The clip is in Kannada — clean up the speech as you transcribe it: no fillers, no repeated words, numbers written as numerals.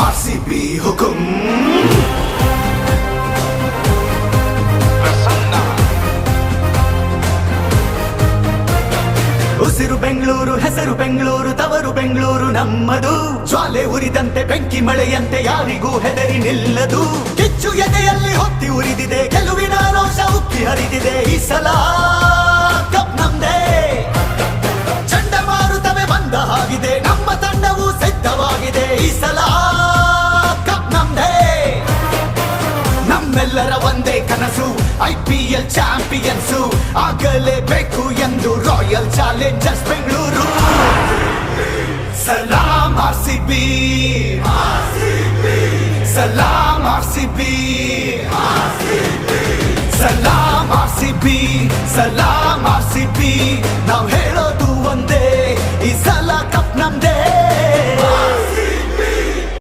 ಆರ್ಸಿಬಿ ಹುಕುಂ. ಉಸಿರು ಬೆಂಗಳೂರು, ಹೆಸರು ಬೆಂಗಳೂರು, ತವರು ಬೆಂಗಳೂರು ನಮ್ಮದು. ಜ್ವಾಲೆ ಉರಿದಂತೆ ಬೆಂಕಿ ಮಳೆಯಂತೆ ಯಾರಿಗೂ ಹೆದರಿ ನಿಲ್ಲದು. ಕಿಚ್ಚು ಎದೆಯಲ್ಲಿ ಹೊತ್ತಿ ಉರಿದಿದೆ, ಗೆಲುವಿನ ರೋಷ ಉಕ್ಕಿ ಹರಿದಿದೆ. ಈ ಸಲ ಕಪ್ ನಮ್ದೇ. ಚಂಡಮಾರುತವೇ ಬಂದ ಹಾಗಿದೆ, ನಮ್ಮ ತಂಡವು ಸಿದ್ಧವಾಗಿದೆ. ಈ ಸಲ ಕಪ್ ನಮ್ದೇ. ನಮ್ಮೆಲ್ಲರ ಒಂದೇ ಕನಸು, IPL ಚಾಂಪಿಯನ್ಸು ಆಗಲೇಬೇಕು ಎಂದು ರಾಯಲ್ ಚಾಲೆಂಜರ್ಸ್ ಬೆಂಗಳೂರು. ಸಲಾಂ ಆರ್ಸಿಬಿ, ಸಲಾಂ ಆರ್ಸಿಬಿ, ಸಲಾಂ ಆರ್ಸಿಬಿ, ಸಲಾಂ ಆರ್ಸಿಬಿ. ನಾವು ಹೇಳೋದು ಒಂದೇ, ಈ ಸಲ ಕಪ್ ನಮ್ದೇ.